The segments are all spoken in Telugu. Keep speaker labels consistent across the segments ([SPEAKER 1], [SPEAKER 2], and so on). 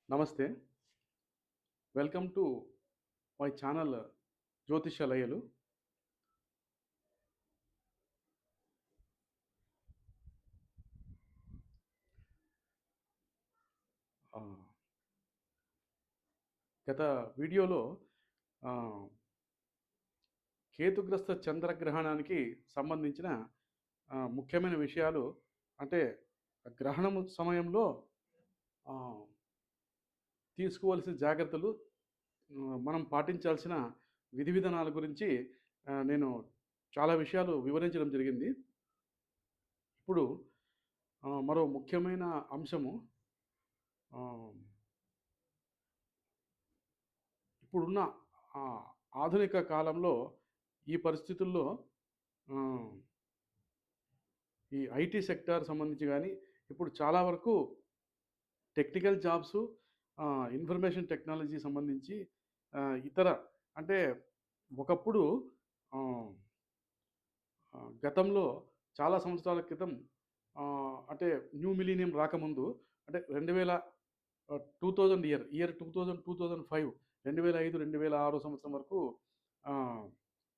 [SPEAKER 1] నమస్తే. వెల్కమ్ టు మై ఛానల్ జ్యోతిష్యాలయలు. ఆహ్, గత వీడియోలో ఆహ్, కేతుగ్రస్త చంద్రగ్రహణానికి సంబంధించిన ముఖ్యమైన విషయాలు అంటే గ్రహణం సమయంలో ఆహ్, తీసుకోవాల్సిన జాగ్రత్తలు, మనం పాటించాల్సిన విధి విధానాల గురించి నేను చాలా విషయాలు వివరించడం జరిగింది. ఇప్పుడు మరో ముఖ్యమైన అంశము ఆహ్ ఇప్పుడున్న ఆహ్, ఆధునిక కాలంలో ఈ పరిస్థితుల్లో ఆహ్, ఈ ఐటీ సెక్టార్ సంబంధించి గాని, ఇప్పుడు చాలా వరకు టెక్నికల్ జాబ్సు, ఇన్ఫర్మేషన్ టెక్నాలజీ సంబంధించి ఇతర అంటే ఒకప్పుడు ఆహ్, గతంలో చాలా సంవత్సరాల క్రితం అంటే న్యూ మిలీనియం రాకముందు అంటే 2000 2000 ఇయర్ 2000, 2005 2005, 2006 సంవత్సరం వరకు ఆహ్,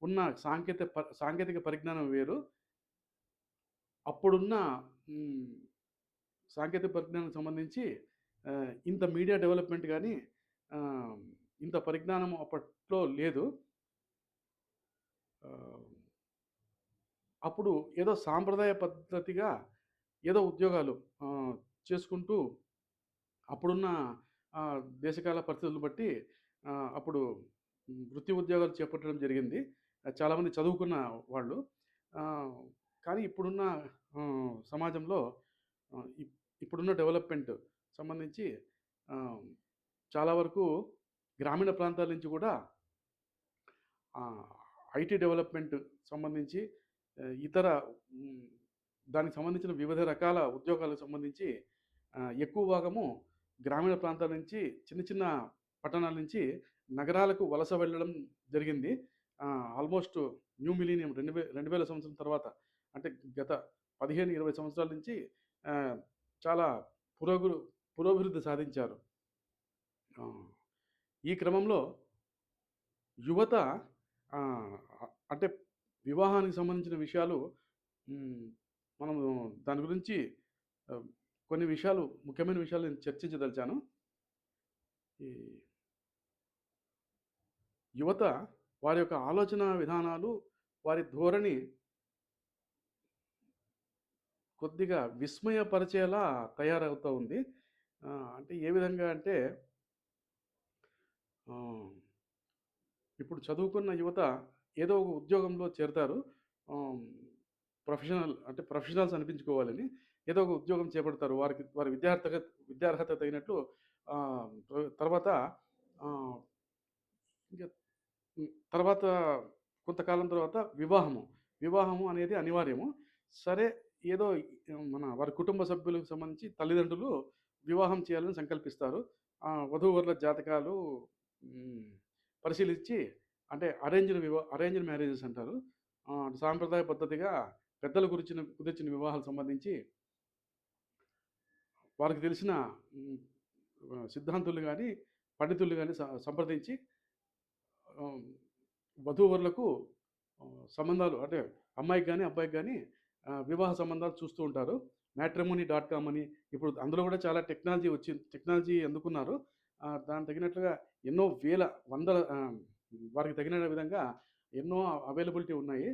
[SPEAKER 1] ఉన్న సాంకేతిక పరిజ్ఞానం వేరు. అప్పుడున్న హ్మ్, సాంకేతిక పరిజ్ఞానానికి సంబంధించి ఇంత మీడియా డెవలప్‌మెంట్ గాని, ఆహ్, ఇంత పరిజ్ఞానం అప్పట్లో లేదు. ఆహ్, అప్పుడు ఏదో సాంప్రదాయ పద్ధతిగా ఏదో ఉద్యోగాలు చేసుకుంటూ అప్పుడున్న దేశకాల పరిస్థితులను బట్టి అప్పుడు వృత్తి ఉద్యోగాలు చేపట్టడం జరిగింది. చాలామంది చదువుకున్న వాళ్ళు. ఆహ్, కానీ ఇప్పుడున్న సమాజంలో ఆహ్, ఇప్ ఇప్పుడున్న డెవలప్‌మెంట్ సంబంధించి ఆహ్, చాలా వరకు గ్రామీణ ప్రాంతాల నుంచి కూడా ఆహ్, ఐటీ డెవలప్‌మెంట్ సంబంధించి ఇతర హ్మ్, దానికి సంబంధించిన వివిధ రకాల ఉద్యోగాలకు సంబంధించి ఎక్కువ భాగము గ్రామీణ ప్రాంతాల నుంచి చిన్న చిన్న పట్టణాల నుంచి నగరాలకు వలస వెళ్ళడం జరిగింది. ఆల్మోస్ట్ న్యూ మిలీనియం 2000 సంవత్సరం తర్వాత అంటే గత 15, 20 సంవత్సరాల నుంచి ఆహ్, చాలా పురోగురు పురోభివృద్ధి సాధించారు. ఆ! ఈ క్రమంలో యువత ఆహ్, అంటే వివాహానికి సంబంధించిన విషయాలు, హ్మ్, మనము దాని గురించి ఆహ్, కొన్ని విషయాలు, ముఖ్యమైన విషయాలు నేను చర్చించదలిచాను. ఈ యువత వారి యొక్క ఆలోచన విధానాలు, వారి ధోరణి కొద్దిగా విస్మయపరిచేలా తయారవుతూ ఉంది. అంటే ఏ విధంగా అంటే ఆహ్, ఇప్పుడు చదువుకున్న యువత ఏదో ఒక ఉద్యోగంలో చేరతారు. ఆహ్, ప్రొఫెషనల్స్ అనిపించుకోవాలని ఏదో ఒక ఉద్యోగం చేపడతారు. వారి విద్యార్హత తగినట్లు తర్వాత ఆహ్, ఇంక తర్వాత కొంతకాలం తర్వాత వివాహము అనేది అనివార్యము. సరే, ఏదో వారి కుటుంబ సభ్యులకు సంబంధించి తల్లిదండ్రులు వివాహం చేయాలని సంకల్పిస్తారు. వధూవరుల జాతకాలు హ్మ్, పరిశీలించి అంటే అరేంజ్డ్ మ్యారేజెస్ అంటారు. సాంప్రదాయ పద్ధతిగా పెద్దలు కుదిర్చిన వివాహాలకు సంబంధించి వారికి తెలిసిన హ్మ్, సిద్ధాంతులు గాని, పండితుల్ని గాని సంప్రదించి ఆహ్, వధూవరులకు సంబంధాలు అంటే అమ్మాయికి గాని, అబ్బాయికి గాని వివాహ సంబంధాలు చూస్తూ ఉంటారు. మ్యాట్రిమోనీ డాట్ కామ్ అని ఇప్పుడు అందులో కూడా చాలా టెక్నాలజీ అందుకున్నారు. దానికి తగినట్లుగా ఎన్నో వేల, వందల వారికి తగిన విధంగా ఎన్నో అవైలబిలిటీ ఉన్నాయి.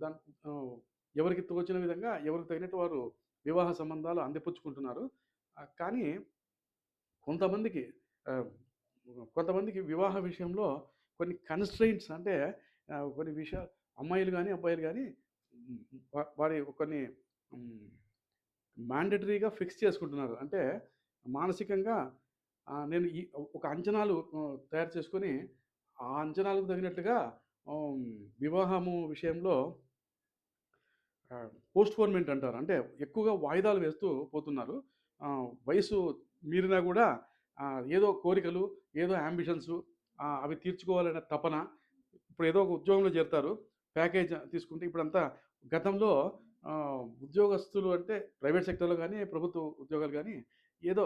[SPEAKER 1] దాన్ ఆహ్, ఎవరికి తోచిన విధంగా ఎవరికి తగినట్టు వారు వివాహ సంబంధాలు అందిపుచ్చుకుంటున్నారు. కానీ కొంతమందికి ఆహ్, కొంతమందికి వివాహ విషయంలో కొన్ని కన్‌స్ట్రెయింట్స్ అంటే కొన్ని విషయాలు అమ్మాయిలు గాని, అబ్బాయిలు గాని హ్మ్, వారి కొన్ని హ్మ్, మ్యాండేటరీగా ఫిక్స్ చేసుకుంటున్నారు. అంటే మానసికంగా నేను ఒక అంచనాలు తయారు చేసుకొని, ఆ అంచనాలకు తగినట్టుగా ఆహ్, వివాహము విషయంలో పోస్ట్‌పోన్‌మెంట్ అంటారు. అంటే ఎక్కువగా వాయిదాలు వేస్తూ పోతున్నారు. వయసు మీరినా గూడా ఏదో కోరికలు, ఏదో యాంబిషన్సు, అవి తీర్చుకోవాలనే తపన. ఇప్పుడు ఏదో ఒక ఉద్యోగంలో చేరతారు. ప్యాకేజ్ తీసుకుంటే ఇప్పుడంతా గతంలో ఉద్యోగస్తులు అంటే ప్రైవేట్ సెక్టార్‌లో గాని, ప్రభుత్వ ఉద్యోగాలు గాని ఏదో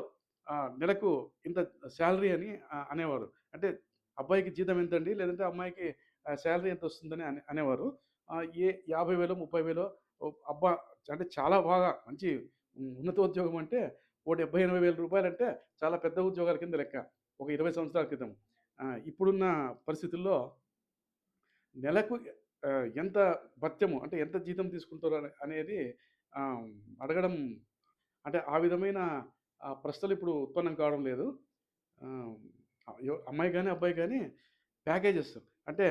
[SPEAKER 1] నెలకు ఇంత సాలరీ అని అనేవారు. అంటే అబ్బాయికి జీతం ఎంతండి? లేదంటే అమ్మాయికి సాలరీ ఎంతొస్తుందని అనేవారు. ఏ 50,000 30,000 అబ్బా! అంటే చాలా బాగా మంచి ఉన్నతోద్యోగం అంటే ఓ 70, 80,000 రూపాయలంటే చాలా పెద్ద ఉద్యోగాల కింద లెక్క. ఒక 20 సంవత్సరాల క్రితం. ఇప్పుడున్న పరిస్థితుల్లో నెలకు ఎంత భత్యము అంటే ఎంత జీతం తీసుకుంటారు అనేది ఆహ్, అడగడం అంటే ఆ విధమైన ప్రశ్నలు ఇప్పుడు ఉత్పన్నం కావడం లేదు. ఆహ్, అమ్మాయి గాని, అబ్బాయి గాని ప్యాకేజెస్ అంటే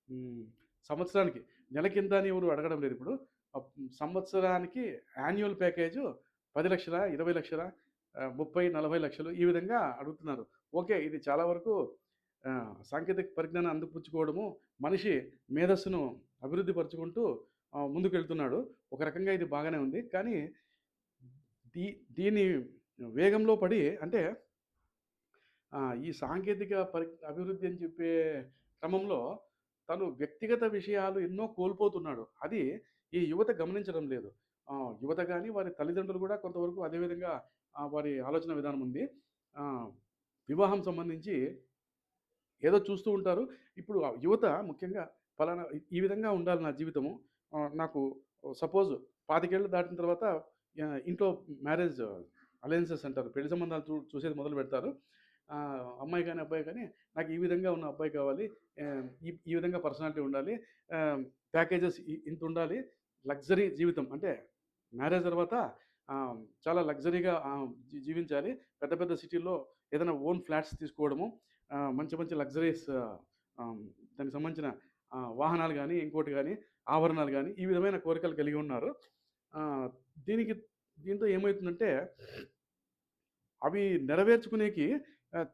[SPEAKER 1] హ్మ్, సంవత్సరానికి నెలకింత అని ఎవరు అడగడం లేదు ఇప్పుడు. సంవత్సరానికి యాన్యువల్ ప్యాకేజు 10,00,000 20,00,000 30, 40 లక్షలు ఈ విధంగా అడుగుతున్నారు. ఓకే. ఇది చాలా వరకు సాంకేతిక పరిజ్ఞానం అందిపుచ్చుకోవడము, మనిషి మేధస్సును అభివృద్ధి పరుచుకుంటూ ముందుకెళ్తున్నాడు. ఒక రకంగా ఇది బాగానే ఉంది. కానీ దీ దీని వేగంలో పడి అంటే ఈ సాంకేతిక అభివృద్ధి అని చెప్పే క్రమంలో తను వ్యక్తిగత విషయాలు ఎన్నో కోల్పోతున్నాడు. అది ఈ యువత గమనించడం లేదు. యువత గాని, వారి తల్లిదండ్రులు గూడా కొంతవరకు అదే విధంగా వారి ఆలోచన విధానం ఉంది. ఆహ్, వివాహం సంబంధించి ఏదో చూస్తూ ఉంటారు. ఇప్పుడు యువత ముఖ్యంగా పలానా ఈ విధంగా ఉండాలి నా జీవితము. నాకు సపోజ్ 25 ఏళ్ళు దాటిన తర్వాత ఇంట్లో మ్యారేజ్ అలయన్సెస్ అంటారు. పెళ్లి సంబంధాలు చూసేది మొదలుపెడతారు. అమ్మాయి గాని, అబ్బాయి గాని నాకు ఈ విధంగా ఉన్న అబ్బాయి కావాలి. ఈ విధంగా పర్సనాలిటీ ఉండాలి. ఆహ్, ప్యాకేజెస్ ఇంతుండాలి. లగ్జరీ జీవితం అంటే మ్యారేజ్ తర్వాత చాలా లగ్జరీగా జీవించాలి. పెద్ద పెద్ద సిటీల్లో ఏదైనా ఓన్ ఫ్లాట్స్ తీసుకోవడము. మంచి మంచి లగ్జరీస్ ఆహ్, దానికి సంబంధించిన వాహనాలు గాని, ఇంకోటి గాని, ఆభరణాలు గాని, ఈ విధమైన కోరికలు కలిగి ఉన్నారు. ఆహ్, దీనికి దీంతో ఏమైతుందంటే, అవి నెరవేర్చుకునేకి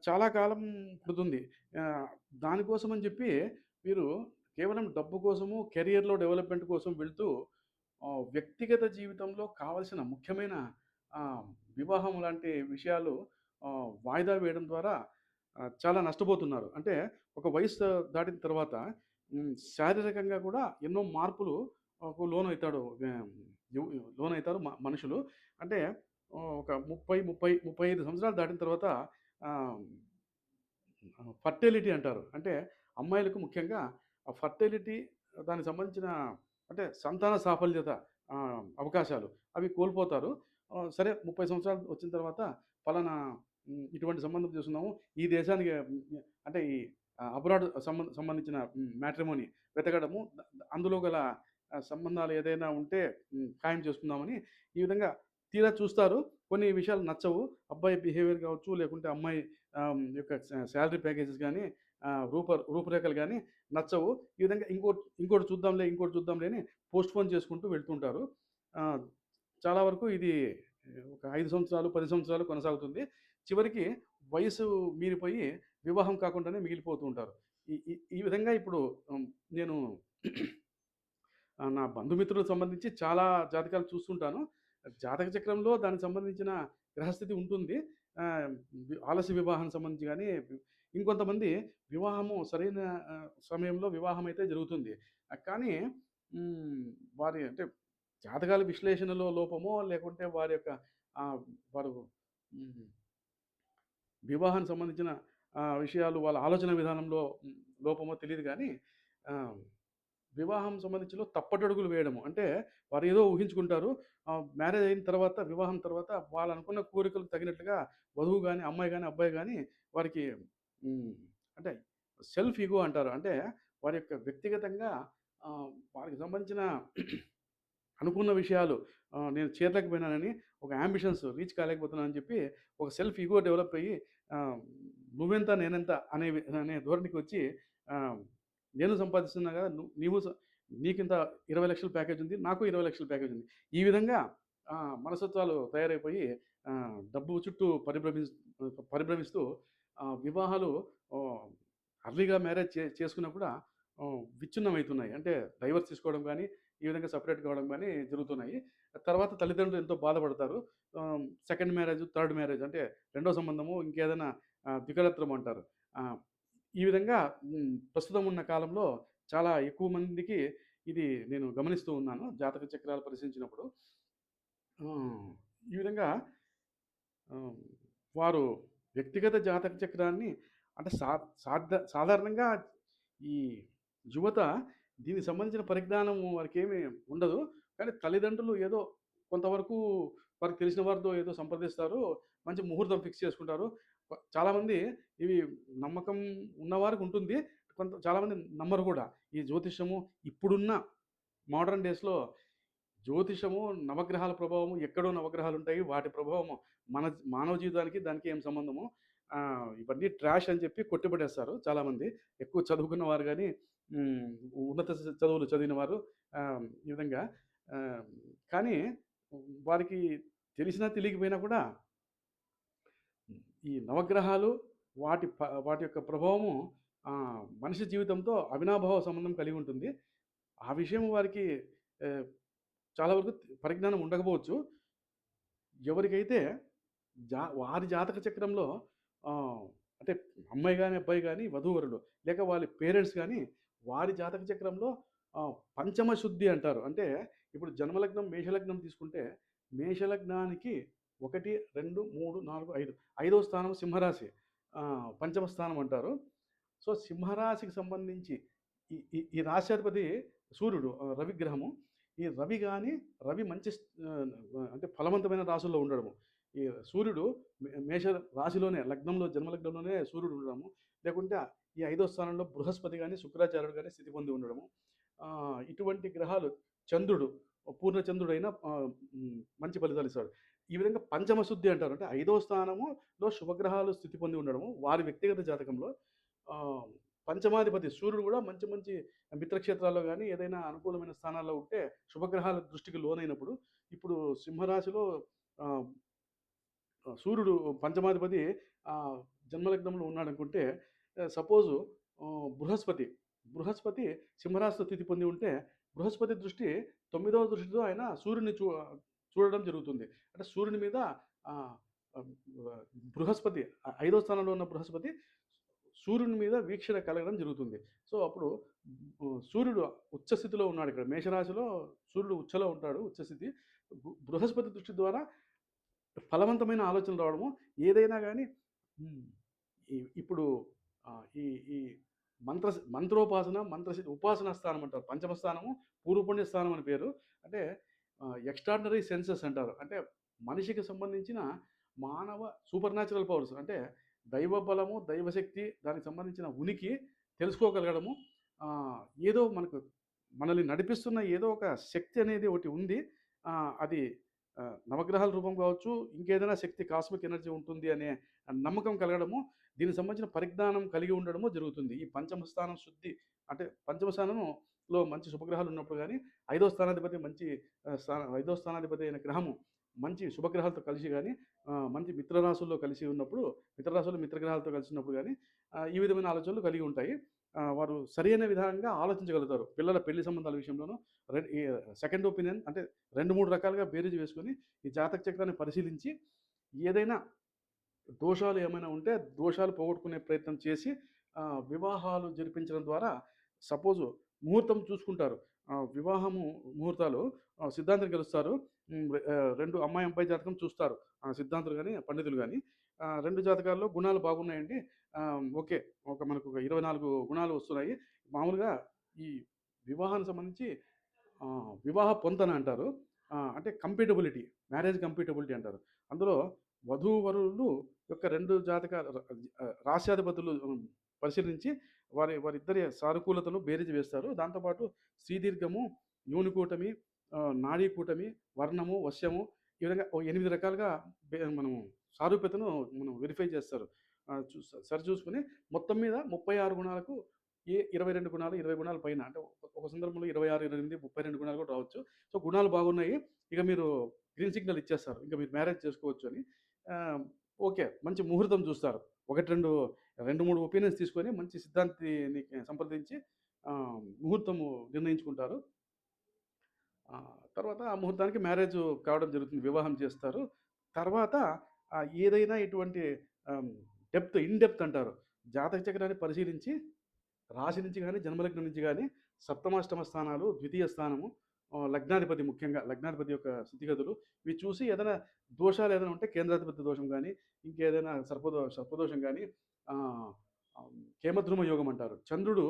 [SPEAKER 1] చాలా కాలం పడుతుంది. ఆహ్, దానికోసమని చెప్పి వీరు కేవలం డబ్బు కోసము, కెరియర్‌లో డెవలప్‌మెంట్ కోసం వెళ్తూ వ్యక్తిగత జీవితంలో కావాల్సిన ముఖ్యమైన ఆహ్, వివాహం లాంటి విషయాలు వాయిదా వేయడం ద్వారా చాలా నష్టపోతున్నారు. అంటే ఒక వయస్సు దాటిన తర్వాత శారీరకంగా కూడా ఎన్నో మార్పులు లోనయితాడు. లోనయితారు మనుషులు. అంటే ఒక 35 సంవత్సరాలు దాటిన తర్వాత ఆహ్, ఫర్టిలిటీ అంటారు. అంటే అమ్మాయిలకు ముఖ్యంగా ఫర్టిలిటీ దానికి సంబంధించిన అంటే సంతాన సాఫల్యత అవకాశాలు అవి కోల్పోతారు. సరే 30 సంవత్సరాలు వచ్చిన తర్వాత పలానా ఇటువంటి సంబంధం చూస్తున్నాము. ఈ దేశానికి అంటే ఈ అబ్రాడ్ సంబంధించిన మ్యాట్రిమోనీ వెతకడము. అందులో గల సంబంధాలు ఏదైనా ఉంటే ఖాయం చేసుకుందామని ఈ విధంగా తీరా చూస్తారు. కొన్ని విషయాలు నచ్చవు. అబ్బాయి బిహేవియర్ కావచ్చు, లేకుంటే అమ్మాయి యొక్క సాలరీ ప్యాకేజెస్ గానీ, రూపురేఖలు గానీ నచ్చవు. ఈ విధంగా ఇంకోటి చూద్దాంలే, ఇంకోటి చూద్దాంలే అని పోస్ట్‌పోన్ చేసుకుంటూ వెళ్తుంటారు. ఆహ్, చాలా వరకు ఇది ఒక 5 సంవత్సరాలు, 10 సంవత్సరాలు కొనసాగుతుంది. చివరికి వయసు మీరిపోయి వివాహం కాకుండానే మిగిలిపోతూ ఉంటారు. ఈ ఈ ఈ విధంగా ఇప్పుడు నేను నా బంధుమిత్రులకు సంబంధించి చాలా జాతకాలు చూస్తుంటాను. జాతక చక్రంలో దానికి సంబంధించిన గ్రహస్థితి ఉంటుంది. ఆహ్, ఆలస్య వివాహానికి సంబంధించి గాని, ఇంకొంతమంది వివాహము సరైన సమయంలో వివాహం అయితే జరుగుతుంది. కానీ హ్మ్, వారి అంటే జాతకాల విశ్లేషణలో లోపమో, లేకుంటే వారి యొక్క ఆహ్, వారు హ్మ్, వివాహానికి సంబంధించిన విషయాలు వాళ్ళ ఆలోచన విధానంలో లోపమో తెలీదు గానీ ఆహ్ వివాహం సంబంధించిలో తప్పటడుగులు వేయడము. అంటే వారేదో ఊహించుకుంటారు. మ్యారేజ్ అయిన తర్వాత, వివాహం తర్వాత వాళ్ళనుకున్న కోరికలకు తగినట్టుగా వధువు గాని, అమ్మాయి గాని, అబ్బాయి గాని వారికి హ్మ్. అంటే సెల్ఫ్ ఇగో అంటారు. అంటే వారి యొక్క వ్యక్తిగతంగా వారికి సంబంధించిన అనుకున్న విషయాలు నేను చేరలేకపోయినానని ఒక యాంబిషన్స్ రీచ్ కాలేకపోతున్నానని చెప్పి ఒక సెల్ఫ్ ఇగో డెవలప్ అయ్యి ఆహ్, నువ్వెంత నేనెంత అనే ధోరణికొచ్చి ఆహ్, నేను సంపాదిస్తున్నా గదా! నీవు నీకింత 20,00,000 ప్యాకేజ్ ఉంది. నాకు 20,00,000 ప్యాకేజ్ ఉంది. ఈ విధంగా మనస్తత్వాలు తయారైపోయి డబ్బు చుట్టూ పరిభ్రమిస్తూ వివాహాలు ఆహ్, అర్లీగా మ్యారేజ్ చేసుకున్నా కూడా విచ్ఛిన్నమవుతున్నాయి. అంటే డైవర్స్ తీసుకోవడం గానీ, ఈ విధంగా సెపరేట్ కావడం గానీ జరుగుతున్నాయి. తర్వాత తల్లిదండ్రులు ఎంతో బాధపడతారు. సెకండ్ మ్యారేజ్, థర్డ్ మ్యారేజ్ అంటే రెండో సంబంధము ఇంకేదైనా ద్వికళత్రం అంటారు. ఆహ్, ఈ విధంగా ప్రస్తుతం ఉన్న కాలంలో చాలా ఎక్కువ మందికి ఇది నేను గమనిస్తూ ఉన్నాను. జాతక చక్రాలు పరిశీలించినప్పుడు. ఈ విధంగా ఆహ్ వారు వ్యక్తిగత జాతక చక్రాన్ని అంటే సాధారణంగా ఈ యువత దీనికి సంబంధించిన పరిజ్ఞానం వారికేమీ ఉండదు. కానీ తల్లిదండ్రులు ఏదో కొంతవరకు వారికి తెలిసిన వారితో ఏదో సంప్రదిస్తారు. మంచి ముహూర్తం ఫిక్స్ చేసుకుంటారు. చాలామంది ఇవి నమ్మకం ఉన్నవారికి ఉంటుంది. చాలామంది నమ్మరు కూడా. ఈ జ్యోతిష్యము ఇప్పుడున్న మోడర్న్ డేస్‌లో జ్యోతిషము, నవగ్రహాల ప్రభావము ఎక్కడో నవగ్రహాలుంటాయి. వాటి ప్రభావము మన మానవ జీవితానికి దానికి ఏం సంబంధము? ఇవన్నీ ట్రాష్ అని చెప్పి కొట్టిపడేస్తారు చాలామంది. ఎక్కువ చదువుకున్న వారు గాని, హ్మ్, ఉన్నత చదువులు చదివిన వారు ఈ విధంగా. ఆహ్, కానీ వారికి తెలిసినా తెలియకపోయినా కూడా ఈ నవగ్రహాలు వాటి యొక్క ప్రభావము మనిషి జీవితంతో అవినాభావ సంబంధం కలిగి ఉంటుంది. ఆ విషయం వారికి ఆహ్, చాలా వరకు పరిజ్ఞానం ఉండకపోవచ్చు. ఎవరికైతే వారి జాతక చక్రంలో అంటే అమ్మాయి గాని, అబ్బాయి గాని, వధూవరులు లేక వాళ్ళ పేరెంట్స్ గాని వారి జాతక చక్రంలో పంచమ శుద్ధి అంటారు. అంటే ఇప్పుడు జన్మలగ్నం మేషలగ్నం తీసుకుంటే మేషలగ్నానికి 1, 2, 3, 4, 5 ఐదవ స్థానం సింహరాశి. పంచమ స్థానం అంటారు. సో, సింహరాశికి సంబంధించి ఈ ఈ ఈ రాశ్యాధిపతి సూర్యుడు, రవి గ్రహము. ఈ రవి గాని రవి మంచి అంటే ఫలవంతమైన రాశుల్లో ఉండడము. ఈ సూర్యుడు మేష రాశిలోనే లగ్నంలో జన్మలగ్నంలోనే సూర్యుడు ఉండడము. లేకుంటే ఈ ఐదో స్థానంలో బృహస్పతి గాని, శుక్రాచార్యుడు గాని స్థితి పొంది ఉండడము. ఇటువంటి గ్రహాలు చంద్రుడు పూర్ణ చంద్రుడైన మంచి ఫలితాలు ఇస్తాడు. ఈ విధంగా పంచమ శుద్ధి అంటారు. అంటే ఐదో స్థానములో శుభగ్రహాలు స్థితి పొంది ఉండడము వారి వ్యక్తిగత జాతకంలో. ఆహ్, పంచమాధిపతి సూర్యుడు కూడా మంచి మంచి మిత్రక్షేత్రాల్లో గాని, ఏదైనా అనుకూలమైన స్థానాల్లో ఉంటే శుభగ్రహాల దృష్టికి లోనైనప్పుడు, ఇప్పుడు సింహరాశిలో ఆహ్, సూర్యుడు పంచమాధిపతి ఆహ్, జన్మలగ్నంలో ఉన్నాడనుకుంటే, సపోజు బృహస్పతి, బృహస్పతి సింహరాశిలో స్థితి పొంది ఉంటే, బృహస్పతి దృష్టి 9వ దృష్టితో ఆయన సూర్యుడిని చూడడం జరుగుతుంది. అంటే సూర్యుని మీద ఆహ్, ఆహ్, బృహస్పతి ఐదో స్థానంలో ఉన్న బృహస్పతి సూర్యుని మీద వీక్షణ కలగడం జరుగుతుంది. సో, అప్పుడు సూర్యుడు ఉచ్చ స్థితిలో ఉన్నాడు. ఇక్కడ మేషరాశిలో సూర్యుడు ఉచ్చలో ఉంటాడు. ఉచ్చస్థితి. బృహస్పతి దృష్టి ద్వారా ఫలవంతమైన ఆలోచనలు రావడము. ఏదైనా గాని హ్మ్. ఇప్పుడు ఈ ఈ మంత్రోపాసన, ఉపాసనా స్థానం అంటారు. పంచమ స్థానము పూర్వపుణ్య స్థానం అని పేరు. అంటే ఎక్స్ట్రార్డినరీ సెన్సెస్ అంటారు. అంటే మనిషికి సంబంధించిన మానవ సూపర్ న్యాచురల్ పవర్స్ అంటే దైవ బలము, దైవశక్తి దానికి సంబంధించిన ఉనికి తెలుసుకోగలగడము. ఏదో మనల్ని నడిపిస్తున్న ఏదో ఒక శక్తి అనేది ఒకటి ఉంది. అది నవగ్రహాల రూపం కావచ్చు, ఇంకేదైనా శక్తి కాస్మిక్ ఎనర్జీ ఉంటుంది అనే నమ్మకం కలగడము, దీనికి సంబంధించిన పరిజ్ఞానం కలిగి ఉండడము జరుగుతుంది. ఈ పంచమ స్థానం శుద్ధి అంటే పంచమ స్థానంలో మంచి శుభగ్రహాలు ఉన్నప్పుడు గాని, ఐదో స్థానాధిపతి మంచి ఐదో స్థానాధిపతి అయిన గ్రహము మంచి శుభగ్రహాలతో కలిసి గాని, మంచి మిత్రరాశుల్లో కలిసి ఉన్నప్పుడు, మిత్రరాశులు మిత్రగ్రహాలతో కలిసినప్పుడు గాని, ఈ విధమైన ఆలోచనలు కలిగి ఉంటాయి. వారు సరైన విధంగా ఆలోచించగలుగుతారు. పిల్లల పెళ్లి సంబంధాల విషయంలోనూ ఈ సెకండ్ ఒపీనియన్ అంటే 2, 3 రకాలుగా బేరీజు వేసుకొని, ఈ జాతక చక్రాన్ని పరిశీలించి, ఏదైనా దోషాలు ఏమైనా ఉంటే దోషాలు పోగొట్టుకునే ప్రయత్నం చేసి వివాహాలు జరిపించడం ద్వారా సపోజు ముహూర్తం చూసుకుంటారు. వివాహము ముహూర్తాలు సిద్ధాంతం గెలుస్తారు. 2 అమ్మాయి, అబ్బాయి జాతకం చూస్తారు. సిద్ధాంతులు గాని, పండితులు గాని. 2 జాతకాల్లో గుణాలు బాగున్నాయండి. ఓకే. మనకు ఒక 24 గుణాలు వస్తున్నాయి. మామూలుగా ఈ వివాహానికి సంబంధించి వివాహ పొంతన అంటారు. అంటే కంపాటిబిలిటీ, మ్యారేజ్ కంపాటిబిలిటీ అంటారు. అందులో వధూవరులు యొక్క 2 రాశ్యాధిపతులు పరిశీలించి వారిద్దరి సానుకూలతను బేరీజు వేస్తారు. దాంతో పాటు శ్రీదీర్ఘము, యోనికూటమి, నాడీకూటమి, వర్ణము, వశ్యము ఈ విధంగా ఓ 8 రకాలుగా మనము సారూప్యతను వెరిఫై చేస్తారు. సరిచూసుకొని మొత్తం మీద 36 గుణాలకు 22 గుణాలు, 20 గుణాల పైన అంటే ఒక సందర్భంలో 26, 28, 32 గుణాలు కూడా రావచ్చు. సో, గుణాలు బాగున్నాయి. ఇక మీరు గ్రీన్ సిగ్నల్ ఇచ్చేస్తారు. ఇంక మీరు మ్యారేజ్ చేసుకోవచ్చు అని. ఓకే. మంచి ముహూర్తం చూస్తారు. 1, 2, 3 ఒపీనియన్స్ తీసుకొని మంచి సిద్ధాంతిని సంప్రదించి ముహూర్తము నిర్ణయించుకుంటారు. తర్వాత ఆ ముహూర్తానికి మ్యారేజ్ కావడం జరుగుతుంది. వివాహం చేస్తారు. తర్వాత ఏదైనా ఇటువంటి ఇన్ డెప్త్ అంటారు. జాతక చక్రాన్ని పరిశీలించి రాశి నుంచి గాని, జన్మలగ్నం నుంచి గాని సప్తమాష్టమ స్థానాలు, ద్వితీయ స్థానము, లగ్నాధిపతి, ముఖ్యంగా లగ్నాధిపతి యొక్క స్థితిగతులు ఇవి చూసి ఏదైనా దోషాలు ఏదైనా ఉంటే కేంద్రాధిపతి దోషం గానీ, ఇంకేదైనా సర్పదోషం గానీ, ఆహ్, ఆహ్, కేమద్రుమ యోగం అంటారు. చంద్రుడు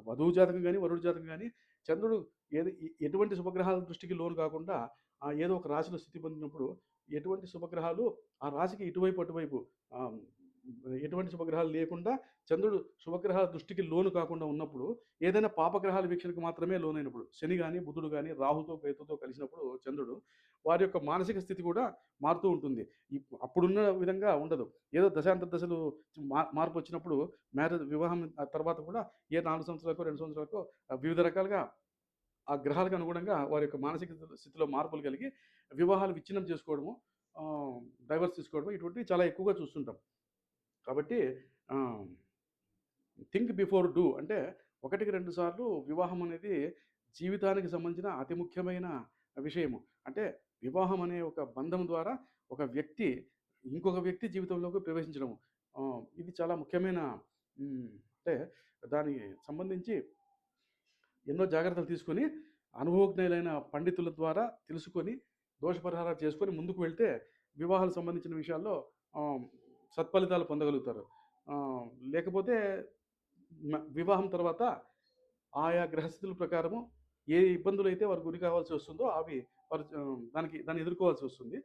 [SPEAKER 1] వధువు జాతకం గానీ, వరుడు జాతకం గానీ, చంద్రుడు ఎటువంటి శుభగ్రహాల దృష్టికి లోను కాకుండా ఏదో ఒక రాశిలో స్థితి పొందినప్పుడు ఎటువంటి శుభగ్రహాలు ఆ రాశికి ఇటువైపు, అటువైపు ఆహ్, ఎటువంటి శుభగ్రహాలు లేకుండా చంద్రుడు శుభగ్రహాల దృష్టికి లోను కాకుండా ఉన్నప్పుడు, ఏదైనా పాపగ్రహాల వీక్షణకు మాత్రమే లోనైనప్పుడు, శని గాని, బుధుడు గాని, రాహుతో, కేతుతో కలిసినప్పుడు చంద్రుడు, వారి యొక్క మానసిక స్థితి కూడా మారుతూ ఉంటుంది. అప్పుడున్న విధంగా ఉండదు. ఏదో దశాంతర దశలు మార్పొచ్చినప్పుడు వివాహం తర్వాత కూడా 4 సంవత్సరాలకో, 2 సంవత్సరాలకో వివిధ రకాలుగా ఆ గ్రహాలకు అనుగుణంగా వారి యొక్క మానసిక స్థితిలో మార్పులు కలిగి వివాహాలు విచ్ఛిన్నం చేసుకోవడము, డైవర్స్ తీసుకోవడము ఇటువంటివి చాలా ఎక్కువగా చూస్తుంటాం. కాబట్టి ఆహ్, థింక్ బిఫోర్ డూ అంటే ఒకటికి 2 సార్లు వివాహం అనేది జీవితానికి సంబంధించిన అతి ముఖ్యమైన విషయము. అంటే వివాహం అనే ఒక బంధం ద్వారా ఒక వ్యక్తి ఇంకొక వ్యక్తి జీవితంలోకి ప్రవేశించడము. ఇది చాలా ముఖ్యమైన అంటే దానికి సంబంధించి ఎన్నో జాగ్రత్తలు తీసుకొని, అనుభవజ్ఞులైన పండితుల ద్వారా తెలుసుకొని, దోషపరిహారాలు చేసుకొని ముందుకు వెళ్తే వివాహాలకు సంబంధించిన విషయాల్లో ఆహ్, సత్ఫలితాలు పొందగలుగుతారు. లేకపోతే వివాహం తర్వాత ఆయా గ్రహస్థితుల ప్రకారము ఏ ఇబ్బందులైతే వారు గురి కావాల్సి వస్తుందో అవి వారు దాన్ని ఎదుర్కోవాల్సి వస్తుంది.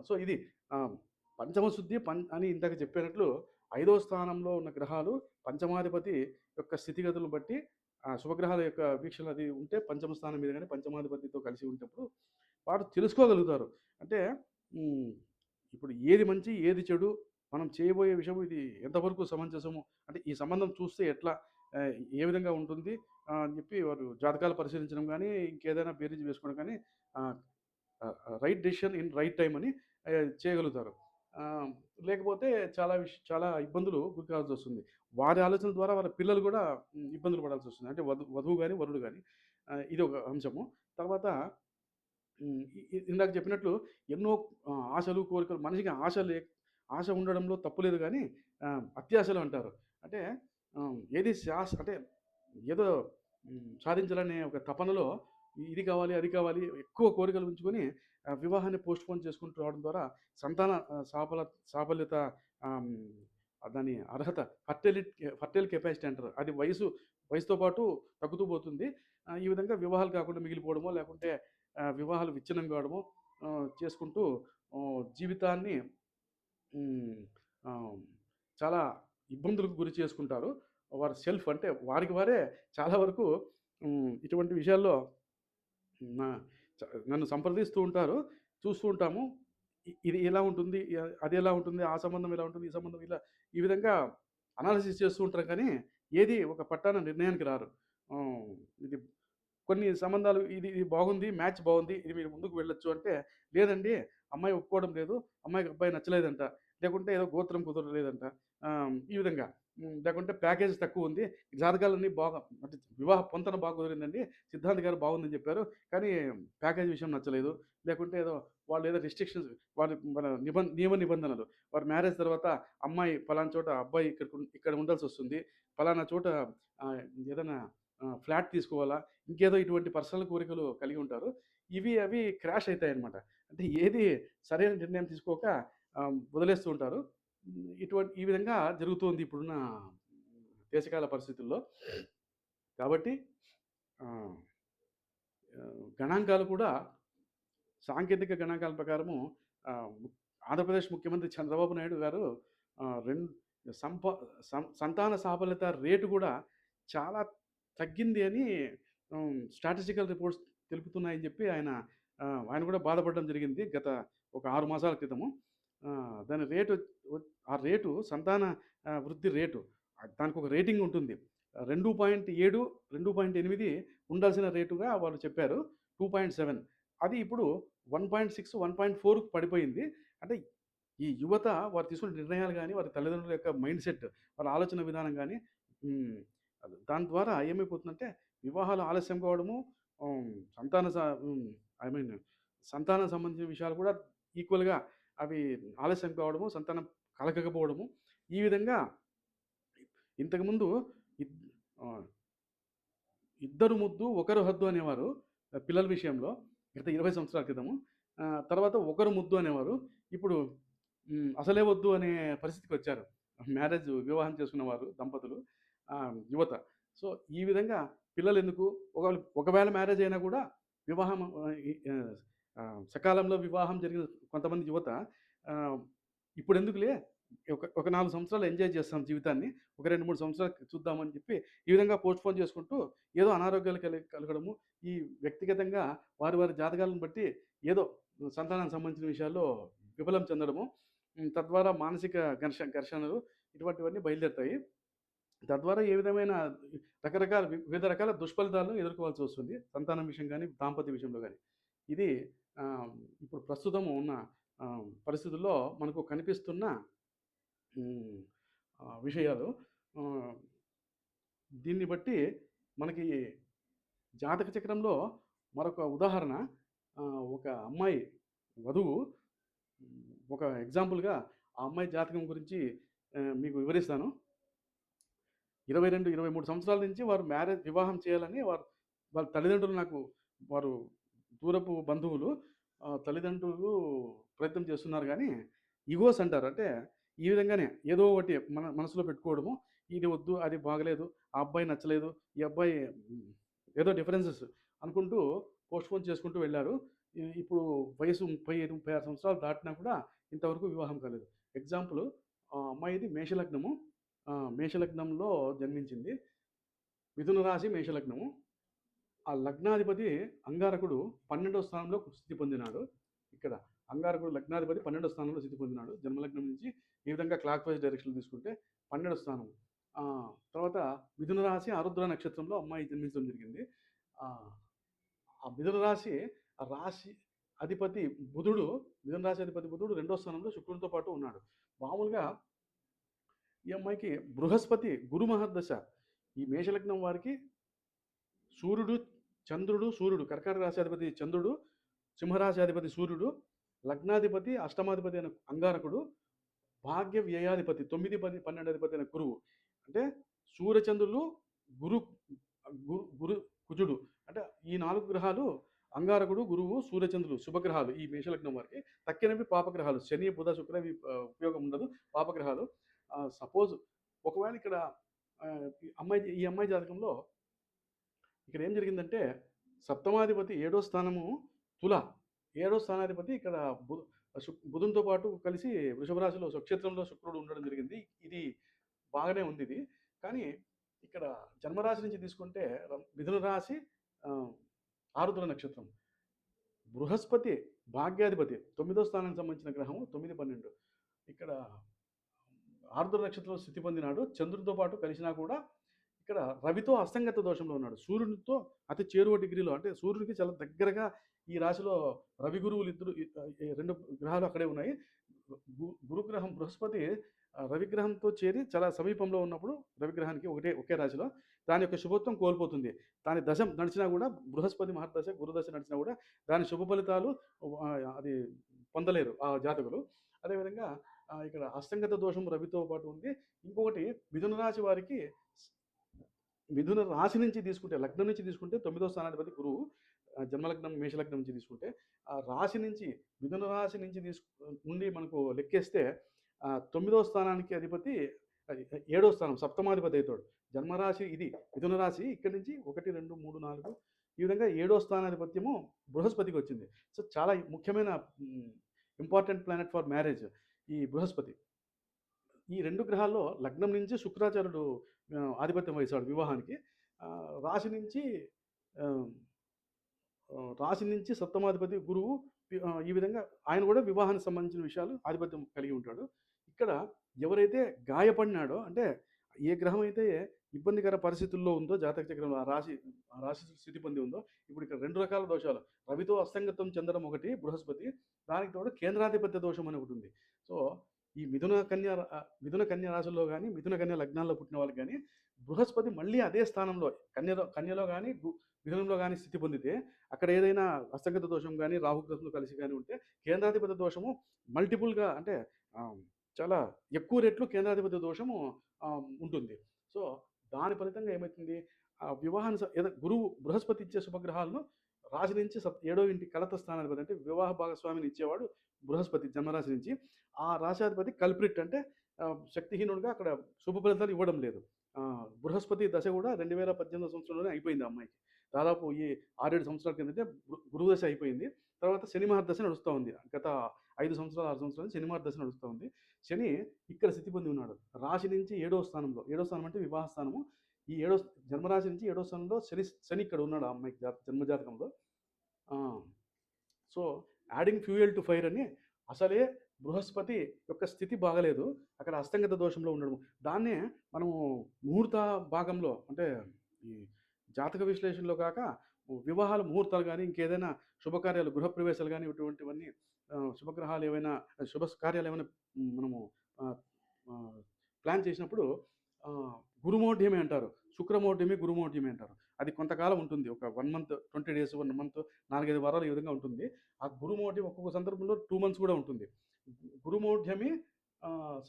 [SPEAKER 1] సో ఇది ఆహ్, పంచమ శుద్ధి అని ఇందాక చెప్పినట్లు 5వ స్థానంలో ఉన్న గ్రహాలు పంచమాధిపతి యొక్క స్థితిగతులను బట్టి శుభగ్రహాల యొక్క వీక్షణ అది ఉంటే పంచమ స్థానం మీద గాని పంచమాధిపతితో కలిసి ఉంటప్పుడు వారు తెలుసుకోగలుగుతారు. అంటే హ్మ్, ఇప్పుడు ఏది మంచి, ఏది చెడు, మనం చేయబోయే విషయం ఇది ఎంతవరకు సమంజసము, అంటే ఈ సంబంధం చూస్తే ఎట్లా ఏ విధంగా ఉంటుంది అని చెప్పి వారు జాతకాలు పరిశీలించడం గానీ, ఇంకేదైనా బేరీజు వేసుకోవడం గానీ ఆహ్, right decision in right time అని చేయగలుగుతారు. ఆహ్, లేకపోతే చాలా ఇబ్బందులు గురి కావాల్సొస్తుంది. వారి ఆలోచనల ద్వారా వారి పిల్లలు గూడా ఇబ్బందులు పడాల్సొస్తుంది. అంటే వధువు గాని, వరుడు గాని. ఇది ఒక అంశము. తర్వాత హ్మ్. ఇందాక చెప్పినట్లు ఎన్నో ఆశలు, కోరికలు మనిషికి ఆశ ఉండడంలో తప్పు లేదు గానీ, అత్యాశలు అంటారు. అంటే ఏది అంటే ఏదో సాధించాలనే ఒక తపనలో ఇది కావాలి, అది కావాలి ఎక్కువ కోరికలు ఉంచుకొని వివాహాన్ని పోస్ట్‌పోన్ చేసుకుంటూ రావడం ద్వారా సంతాన సాఫల్యత, ఆహ్, దాని అర్హత ఫర్టైల్ కెపాసిటీ అంటారు. అది వయసుతో పాటు తగ్గుతూ పోతుంది. ఈ విధంగా వివాహాలు కాకుండా మిగిలిపోవడమో, లేకుంటే వివాహాలు విచ్ఛిన్నం కావడమో చేసుకుంటూ జీవితాన్ని హ్మ్. ఆహ్, చాలా ఇబ్బందులకు గురి చేసుకుంటారు. వారు అంటే వారికి వారే చాలా వరకు ఇటువంటి విషయాల్లో నా నన్ను సంప్రదిస్తూ ఉంటారు. చూస్తూ ఉంటాము. ఇది ఎలా ఉంటుంది? అది ఎలా ఉంటుంది? ఆ సంబంధం ఎలా ఉంటుంది? ఈ సంబంధం ఇలా ఈ విధంగా అనాలిసిస్ చేస్తూ ఉంటారు కానీ, ఏది ఒక పట్టాన నిర్ణయానికి రారు. ఆహ్, ఇది కొన్ని సంబంధాలు ఇది బాగుంది. మ్యాచ్ బాగుంది. ఇది మీరు ముందుకు వెళ్ళొచ్చు అంటే, లేదండి అమ్మాయి ఒప్పుకోవడం లేదు. అమ్మాయికి అబ్బాయి నచ్చలేదంట. లేకుంటే ఏదో గోత్రం కుదరలేదంట. ఈ విధంగా. లేకుంటే ప్యాకేజ్ తక్కువుంది. జాతకాలన్నీ బాగా అంటే వివాహ పొంతన బాగా కుదిరిందండి. సిద్ధాంత్ గారు బాగుందని చెప్పారు. కానీ ప్యాకేజ్ విషయం నచ్చలేదు. లేకుంటే ఏదో వాళ్ళేదో రిస్ట్రిక్షన్స్ మన నియమ నిబంధనలు. వారి మ్యారేజ్ తర్వాత అమ్మాయి పలానా చోట, అబ్బాయి ఇక్కడ ఉండాల్సొస్తుంది. పలానా చోట ఆహ్, ఏదైనా ఫ్లాట్ తీసుకోవాలా? ఇంకేదో ఇటువంటి పర్సనల్ కోరికలు కలిగి ఉంటారు. అవి క్రాష్ అయితాయన్నమాట. అంటే ఏది సరైన నిర్ణయం తీసుకోక వదిలేస్తూ ఉంటారు. ఈ విధంగా జరుగుతుంది ఇప్పుడున్న దేశకాల పరిస్థితుల్లో. కాబట్టి ఆహ్, గణాంకాలు కూడా సాంకేతిక గణాంకాల ప్రకారము ఆహ్, ఆంధ్రప్రదేశ్ ముఖ్యమంత్రి చంద్రబాబు నాయుడు గారు ఆహ్, రెం సంప సంతాన సాఫల్యత రేటు గూడా చాలా తగ్గింది అని స్టాటిస్టికల్ రిపోర్ట్స్ తెలుపుతున్నాయని చెప్పి ఆయన కూడా బాధపడడం జరిగింది. గత ఒక 6 మాసాల క్రితము. దాని రేటు ఆ రేటు సంతాన వృద్ధి రేటు దానికొక రేటింగ్ ఉంటుంది. 2.7, 2.8 ఉండాల్సిన రేటుగా వాళ్ళు చెప్పారు. 2.7 అది ఇప్పుడు 1.6, 1.4కి పడిపోయింది. అంటే ఈ యువత వారు తీసుకున్న నిర్ణయాలు గాని, వారి తల్లిదండ్రుల యొక్క మైండ్‌సెట్, వాళ్ళ ఆలోచన విధానం గాని హ్మ్. దాని ద్వారా ఏమైపోతుందంటే వివాహాలు ఆలస్యం కావడము, హ్మ్. సంతాన స హ్మ్. ఐ మీన్ సంతానం సంబంధించిన విషయాలు కూడా ఈక్వల్‌గా అవి ఆలస్యం కావడము, సంతానం కలగకపోవడము. ఈ విధంగా ఇంతకుముందు ఇద్ ఆహ్, ఇద్దరు ముద్దు ఒకరు హద్దు అనేవారు. పిల్లల విషయంలో గత 20 సంవత్సరాల క్రితము. తర్వాత ఒకరు ముద్దు అనేవారు. ఇప్పుడు అసలే వద్దు అనే పరిస్థితికొచ్చారు. వివాహం చేసుకున్నవారు దంపతులు, యువత. సో, ఈ విధంగా పిల్లలెందుకు? ఒకవేళ మ్యారేజ్ అయినా కూడా వివాహం సకాలంలో వివాహం జరిగిన కొంతమంది యువత ఆహ్, ఇప్పుడెందుకులే ఒక 4 సంవత్సరాలు ఎంజాయ్ చేస్తాం జీవితాన్ని. ఒక 2, 3 సంవత్సరాలు చూద్దామని చెప్పి ఈ విధంగా పోస్ట్‌పోన్ చేసుకుంటూ ఏదో అనారోగ్యాలు కలగడము, ఈ వ్యక్తిగతంగా వారి వారి జాతకాలను బట్టి ఏదో సంతానానికి సంబంధించిన విషయాల్లో విఫలం చెందడము, తద్వారా మానసిక ఘర్షణలు ఇటువంటివన్నీ బయలుదేరుతాయి. తద్వారా ఏ విధమైన వివిధ రకాల దుష్ఫలితాలను ఎదుర్కోవాల్సి వస్తుంది. సంతానం విషయం గాని, దాంపత్య విషయంలో గాని. ఇది ఇప్పుడు ప్రస్తుతం ఉన్న పరిస్థితుల్లో మనకు కనిపిస్తున్న విషయాలు. దీన్ని బట్టి మనకి జాతక చక్రంలో మరొక ఉదాహరణ, ఒక అమ్మాయి వధువు, ఒక ఎగ్జాంపుల్‌గా ఆ అమ్మాయి జాతకం గురించి మీకు వివరిస్తాను. 22, 23 సంవత్సరాల నుంచి వారు వివాహం చేయాలని వాళ్ళ తల్లిదండ్రులు వారు దూరపు బంధువులు, తల్లిదండ్రులు ప్రయత్నం చేస్తున్నారు గానీ, ఇగోస్ అంటారు. అంటే ఈ విధంగానే ఏదో ఒకటి మనసులో పెట్టుకోవడము. ఇది వద్దు, అది బాగలేదు, ఆ అబ్బాయి నచ్చలేదు, ఈ అబ్బాయి ఏదో డిఫరెన్సెస్ అనుకుంటూ పోస్ట్‌పోన్ చేసుకుంటూ వెళ్లారు. ఇప్పుడు వయసు 35, 36 సంవత్సరాలు దాటినా కూడా ఇంతవరకు వివాహం కాలేదు. ఎగ్జాంపుల్, ఆ అమ్మాయిది మేషలగ్నము. మేషలగ్నంలో జన్మించింది. మిథున రాశి మేషలగ్నము. ఆ లగ్నాధిపతి అంగారకుడు 12వ స్థానంలో స్థితి పొందినాడు. ఇక్కడ అంగారకుడు లగ్నాధిపతి 12వ స్థానంలో స్థితి పొందినాడు. జన్మలగ్నం నుంచి ఈ విధంగా క్లాక్ వైజ్ డైరెక్షన్‌లో తీసుకుంటే 12వ స్థానం. తర్వాత మిథున రాశి ఆరుద్ర నక్షత్రంలో అమ్మాయి జన్మించడం జరిగింది. ఆ మిథున రాశి అధిపతి బుధుడు, మిథున రాశి అధిపతి బుధుడు 2వ స్థానంలో శుక్రుడితో పాటు ఉన్నాడు. మామూలుగా ఈ అమ్మాయికి బృహస్పతి గురు మహర్దశ. ఈ మేషలగ్నం వారికి సూర్యుడు, చంద్రుడు, సూర్యుడు, కర్కాటక రాశి అధిపతి చంద్రుడు, సింహరాశి అధిపతి సూర్యుడు, లగ్నాధిపతి అష్టమాధిపతి అయిన అంగారకుడు, భాగ్య వ్యయాధిపతి 9, 10, 12 అధిపతి అయిన గురువు. అంటే సూర్యచంద్రులు, గురు గురు కుజుడు, అంటే ఈ 4 గ్రహాలు అంగారకుడు, గురువు, సూర్యచంద్రులు శుభగ్రహాలు. ఈ మేషలగ్నం వారికి తక్కినవి పాపగ్రహాలు. శని, బుధ, శుక్ర ఇవి ఉపయోగం ఉండదు, పాపగ్రహాలు. సపోజ్ ఒకవేళ ఇక్కడ ఈ అమ్మాయి జాతకంలో ఇక్కడ ఏం జరిగిందంటే, సప్తమాధిపతి 7వ స్థానము తుల. 7వ స్థానాధిపతి ఇక్కడ బుధునితో పాటు కలిసి వృషభ రాశిలో స్వక్షేత్రంలో శుక్రుడు ఉండడం జరిగింది. ఇది బాగానే ఉంది ఇది. కానీ ఇక్కడ జన్మరాశి నుంచి తీసుకుంటే మిథున రాశి, ఆరుద్ర నక్షత్రం. బృహస్పతి భాగ్యాధిపతి 9వ స్థానానికి సంబంధించిన గ్రహము 9, 12. ఇక్కడ ఆరుద్ర నక్షత్రంలో స్థితి పొందినాడు. చంద్రుడితో పాటు కలిసినా కూడా ఇక్కడ రవితో అస్తంగత దోషంలో ఉన్నాడు. సూర్యునితో అతి చేరువ డిగ్రీలో, అంటే సూర్యుడికి చాలా దగ్గరగా ఈ రాశిలో రవి గురువులు ఇద్దరు, 2 గ్రహాలు అక్కడే ఉన్నాయి. గురుగ్రహం బృహస్పతి రవిగ్రహంతో చేరి చాలా సమీపంలో ఉన్నప్పుడు రవిగ్రహానికి ఒకే రాశిలో దాని యొక్క శుభత్వం కోల్పోతుంది. దాని దశ నడిచినా కూడా, బృహస్పతి మహర్దశ గురుదశ నడిచినా కూడా దాని శుభ ఫలితాలు అది పొందలేరు ఆ జాతకులు. అదేవిధంగా ఇక్కడ అస్తంగత దోషం రవితో పాటు ఉంది. ఇంకొకటి మిథున రాశి వారికి, మిథున రాశి నుంచి తీసుకుంటే, లగ్నం నుంచి తీసుకుంటే 9వ స్థానాధిపతి గురువు. జన్మలగ్నం మేషలగ్నం నుంచి తీసుకుంటే, ఆ రాశి నుంచి, మిథున రాశి నుంచి నుండి మనకు లెక్కేస్తే 9వ స్థానానికి అధిపతి 7వ స్థానం సప్తమాధిపతి అవుతాడు. జన్మరాశి ఇది మిథున రాశి. ఇక్కడి నుంచి 1, 2, 3, 4 ఈ విధంగా 7వ స్థానాధిపత్యము బృహస్పతికి వచ్చింది. సో చాలా ముఖ్యమైన ఇంపార్టెంట్ ప్లానెట్ ఫర్ మ్యారేజ్ ఈ బృహస్పతి. ఈ 2 గ్రహాల్లో లగ్నం నుంచి శుక్రాచార్యుడు ఆధిపత్యం వహిస్తాడు వివాహానికి. రాశి నుంచి సప్తమాధిపతి గురువు, ఈ విధంగా ఆయన కూడా వివాహానికి సంబంధించిన విషయాలు ఆధిపత్యం కలిగి ఉంటాడు. ఇక్కడ ఎవరైతే గాయపడినాడో, అంటే ఏ గ్రహం అయితే ఇబ్బందికర పరిస్థితుల్లో ఉందో జాతక చక్రంలో, ఆ రాశి స్థితి పొంది ఉందో, ఇప్పుడు ఇక్కడ 2 రకాల దోషాలు. రవితో అస్తంగతం చెందడం ఒకటి బృహస్పతి, దానికి తోడు కేంద్రాధిపత్య దోషం అని ఒకటి ఉంది. సో ఈ మిథున కన్య రాశుల్లో కానీ, మిథున కన్య లగ్నాల్లో పుట్టిన వాళ్ళకి కానీ బృహస్పతి మళ్ళీ అదే స్థానంలో కన్యలో కానీ మిథునంలో కానీ స్థితి పొందితే, అక్కడ ఏదైనా అస్తంగత దోషం కానీ, రాహుగ్రహంతో కలిసి కానీ ఉంటే కేంద్రాధిపత్య దోషము మల్టిపుల్గా, అంటే చాలా ఎక్కువ రెట్లు కేంద్రాధిపత్య దోషము ఉంటుంది. సో దాని ఫలితంగా ఏమవుతుంది, వివాహాన్ని బృహస్పతి ఇచ్చే శుభగ్రహాలను రాశి నుంచి ఏడో ఇంటి కలత స్థానాధిపతి అంటే వివాహ భాగస్వామిని ఇచ్చేవాడు బృహస్పతి జన్మరాశి నుంచి. ఆ రాశాధిపతి కల్ప్రిట్ అంటే శక్తిహీనుడుగా అక్కడ శుభ ఫలితాలు ఇవ్వడం లేదు. బృహస్పతి దశ కూడా 2018 సంవత్సరంలోనే అయిపోయింది ఆ అమ్మాయికి. దాదాపు ఈ 6, 7 సంవత్సరాల కిందటే గురువు దశ అయిపోయింది. తర్వాత శని మహర్దశ నడుస్తూ ఉంది. గత 5 సంవత్సరాలు, 6 సంవత్సరాలు శని మహర్దశ నడుస్తూ ఉంది. శని ఇక్కడ స్థితి పొంది ఉన్నాడు. రాశి నుంచి ఏడో స్థానంలో, ఏడో స్థానం అంటే వివాహ స్థానము. ఈ జన్మరాశి నుంచి ఏడో స్థానంలో శని ఇక్కడ ఉన్నాడు ఆ అమ్మాయికి జన్మజాతకంలో. So adding fuel to fire అని అసలే బృహస్పతి యొక్క స్థితి బాగలేదు, అక్కడ అస్తంగత దోషంలో ఉండడం. దాన్నే మనము ముహూర్త భాగంలో అంటే ఈ జాతక విశ్లేషణలో కాక వివాహాల ముహూర్తాలు కానీ ఇంకేదైనా శుభకార్యాలు గృహప్రవేశాలు కానీ ఇటువంటివన్నీ శుభగ్రహాలు ఏవైనా శుభ కార్యాలు ఏమైనా మనము ప్లాన్ చేసినప్పుడు గురుమౌఢ్యమే అంటారు. శుక్రమౌఢ్యమే గురుమౌఢ్యమే అంటారు. అది కొంతకాలం ఉంటుంది. ఒక 1 మంత్, 20 డేస్, 1 మంత్, 4-5 వారాలు ఈ విధంగా ఉంటుంది. ఆ గురుమౌఢ్యం ఒక్కొక్క సందర్భంలో 2 మంత్స్ కూడా ఉంటుంది. గురుమౌఢ్యమే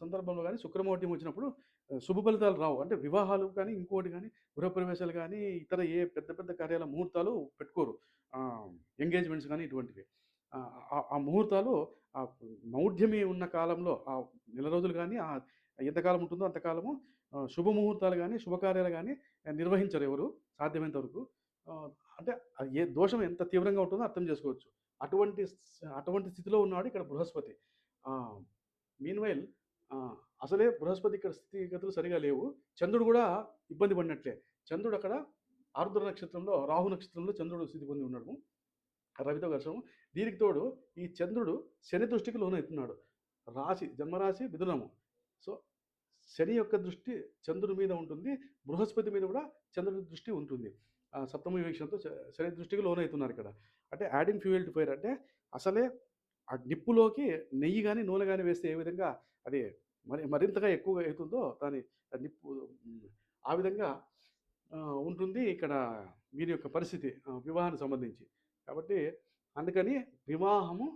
[SPEAKER 1] సందర్భంలో కానీ శుక్రమౌఢ్యం వచ్చినప్పుడు శుభ ఫలితాలు రావు. అంటే వివాహాలు కానీ ఇంకోటి కానీ గృహప్రవేశాలు కానీ ఇతర ఏ పెద్ద పెద్ద కార్యాల ముహూర్తాలు పెట్టుకోరు. ఎంగేజ్మెంట్స్ కానీ ఇటువంటివి. ఆ ముహూర్తాలు ఆ మౌఢ్యమి ఉన్న కాలంలో ఆ నెల రోజులు కానీ ఎంతకాలం ఉంటుందో అంతకాలము శుభముహూర్తాలు కానీ శుభకార్యాలు కానీ నిర్వహించరు ఎవరు సాధ్యమైనంత వరకు. అంటే ఏ దోషం ఎంత తీవ్రంగా ఉంటుందో అర్థం చేసుకోవచ్చు. అటువంటి స్థితిలో ఉన్నాడు ఇక్కడ బృహస్పతి. మీన్వైల్ అసలే బృహస్పతి ఇక్కడ స్థితిగతులు సరిగా లేవు. చంద్రుడు కూడా ఇబ్బంది పడినట్లే. చంద్రుడు అక్కడ ఆరుద్ర నక్షత్రంలో, రాహు నక్షత్రంలో చంద్రుడు స్థితి పొంది ఉన్నాడు రవితో ఘర్షణం. దీనికి తోడు ఈ చంద్రుడు శని దృష్టికి లోనవుతున్నాడు. జన్మరాశి మిథునము. సో శని యొక్క దృష్టి చంద్రుడి మీద ఉంటుంది, బృహస్పతి మీద కూడా చంద్రుడి దృష్టి ఉంటుంది. సప్తమ వీక్షణతో శని దృష్టికి లోనవుతున్నారు ఇక్కడ. అంటే యాడింగ్ ఫ్యూయల్ టు ఫైర్ అంటే అసలే ఆ నిప్పులోకి నెయ్యి కానీ నూనె కానీ వేస్తే ఏ విధంగా అది మరింతగా ఎక్కువగా అవుతుందో దాని నిప్పు ఆ విధంగా ఉంటుంది ఇక్కడ వీరి యొక్క పరిస్థితి వివాహానికి సంబంధించి. కాబట్టి అందుకని వివాహము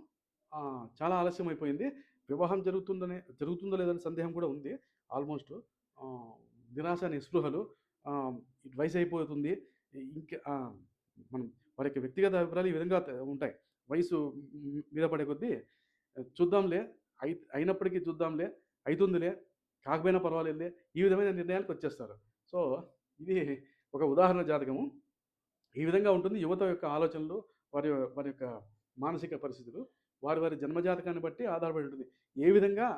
[SPEAKER 1] చాలా ఆలస్యం అయిపోయింది. వివాహం జరుగుతుందో లేదని సందేహం కూడా ఉంది. ఆల్మోస్ట్ నిరాశ నిస్పృహలు, వయసు అయిపోతుంది ఇంకా మనం వారి యొక్క వ్యక్తిగత అభిప్రాయాలు ఈ విధంగా ఉంటాయి. వయసు మీద పడే కొద్దీ చూద్దాంలే, అయినప్పటికీ చూద్దాంలే, అవుతుందిలే, కాకపోయినా పర్వాలేదులే, ఈ విధమైన నిర్ణయాలకు వచ్చేస్తారు. సో ఇది ఒక ఉదాహరణ జాతకము. ఈ విధంగా ఉంటుంది యువత యొక్క ఆలోచనలు, వారి వారి యొక్క మానసిక పరిస్థితులు వారి జన్మజాతకాన్ని బట్టి ఆధారపడి ఉంటుంది. ఏ విధంగా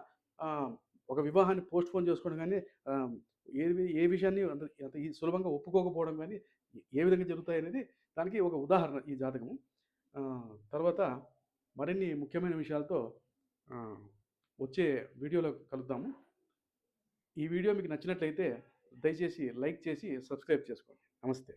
[SPEAKER 1] ఒక వివాహాన్ని పోస్ట్పోన్ చేసుకోవడం కానీ, ఏ విషయాన్ని అంత సులభంగా ఒప్పుకోకపోవడం కానీ ఏ విధంగా జరుగుతాయనేది దానికి ఒక ఉదాహరణ ఈ జాతకము. తర్వాత మరిన్ని ముఖ్యమైన విషయాలతో వచ్చే వీడియోలో కలుద్దాము. ఈ వీడియో మీకు నచ్చినట్లయితే దయచేసి లైక్ చేసి సబ్స్క్రైబ్ చేసుకోండి. నమస్తే.